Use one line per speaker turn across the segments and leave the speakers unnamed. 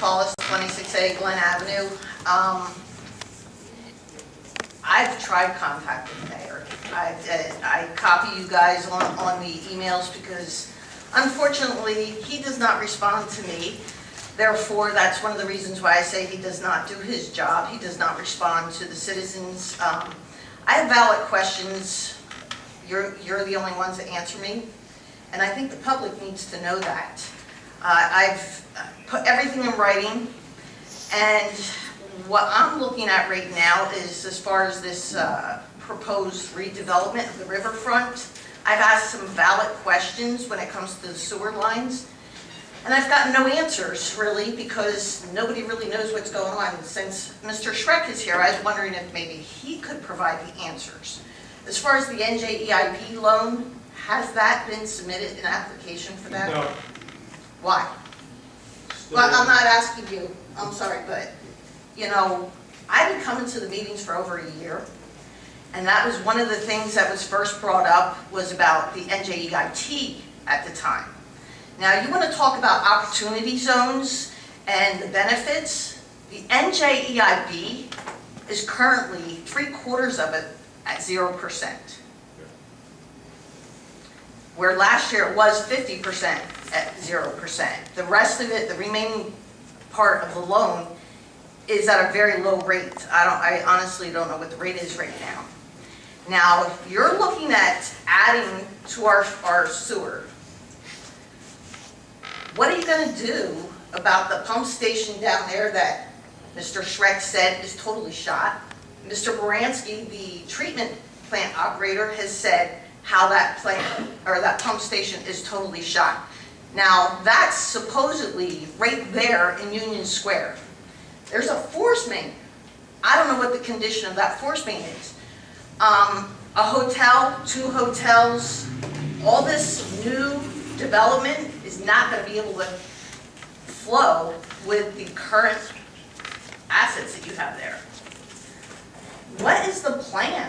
Paulis, 26A Glen Avenue. I've tried contacting the mayor. I copy you guys on the emails because unfortunately he does not respond to me. Therefore, that's one of the reasons why I say he does not do his job. He does not respond to the citizens. I have valid questions. You're the only ones that answer me. And I think the public needs to know that. I've put everything in writing, and what I'm looking at right now is, as far as this proposed redevelopment of the riverfront, I've asked some valid questions when it comes to the sewer lines, and I've gotten no answers, really, because nobody really knows what's going on. Since Mr. Schreck is here, I was wondering if maybe he could provide the answers. As far as the NJEIP loan, has that been submitted, an application for that?
No.
Why? Well, I'm not asking you, I'm sorry, but, you know, I've been coming to the meetings for over a year, and that was one of the things that was first brought up, was about the NJEIT at the time. Now, you want to talk about opportunity zones and the benefits? The NJEIB is currently 3/4 of it at 0%. Where last year it was 50% at 0%. The rest of it, the remaining part of the loan, is at a very low rate. I honestly don't know what the rate is right now. Now, you're looking at adding to our sewer. What are you going to do about the pump station down there that Mr. Schreck said is totally shot? Mr. Baranski, the treatment plant operator, has said how that plant, or that pump station, is totally shot. Now, that's supposedly right there in Union Square. There's a force main. I don't know what the condition of that force main is. A hotel, 2 hotels, all this new development is not going to be able to flow with the current assets that you have there. What is the plan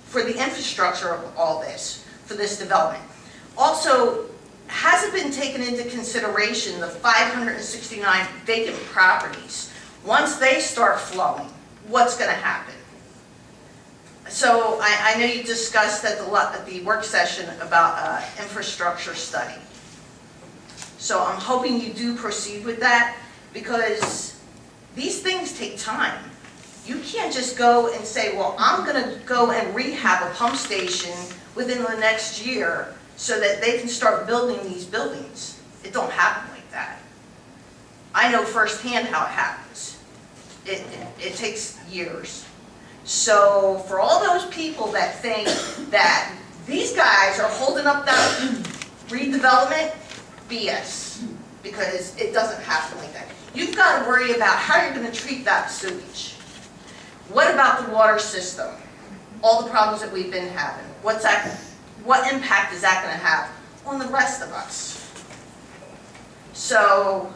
for the infrastructure of all this, for this development? Also, has it been taken into consideration the 569 vacant properties? Once they start flowing, what's going to happen? So I know you discussed at the work session about infrastructure study. So I'm hoping you do proceed with that, because these things take time. You can't just go and say, well, I'm going to go and rehab a pump station within the next year so that they can start building these buildings. It don't happen like that. I know firsthand how it happens. It takes years. So for all those people that think that these guys are holding up that redevelopment, BS, because it doesn't happen like that. You've got to worry about how you're going to treat that sewage. What about the water system? All the problems that we've been having. What impact is that going to have on the rest of us? So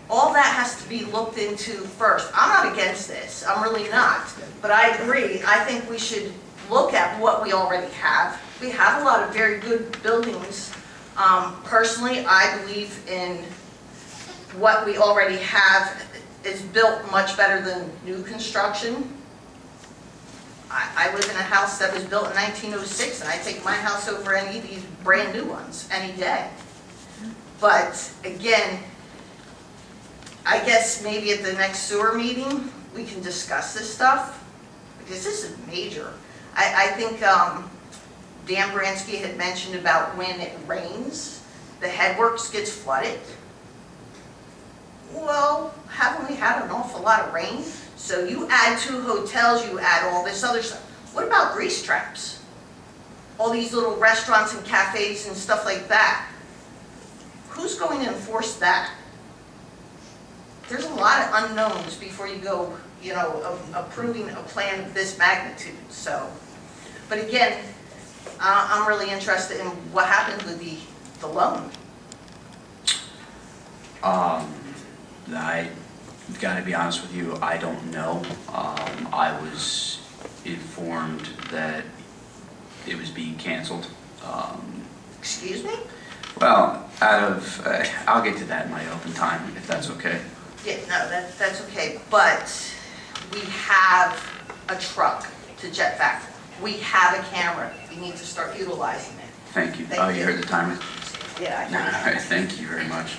all that has to be looked into first. I'm not against this. I'm really not. But I agree. I think we should look at what we already have. We have a lot of very good buildings. Personally, I believe in what we already have is built much better than new construction. I live in a house that was built in 1906, and I take my house over any of these brand new ones any day. But again, I guess maybe at the next sewer meeting, we can discuss this stuff, because this is major. I think Dan Baranski had mentioned about when it rains, the headworks gets flooded. Well, haven't we had an awful lot of rain? So you add 2 hotels, you add all this other stuff. What about grease traps? All these little restaurants and cafes and stuff like that. Who's going to enforce that? There's a lot of unknowns before you go, you know, approving a plan of this magnitude. So, but again, I'm really interested in what happened with the loan.
I've got to be honest with you, I don't know. I was informed that it was being canceled.
Excuse me?
Well, I'll get to that in my open time, if that's okay.
Yeah, no, that's okay, but we have a truck to jet back. We have a camera. We need to start utilizing it.
Thank you.
Thank
Oh, you
you.
heard the timer?
Yeah, I
All
heard
right, thank you very much.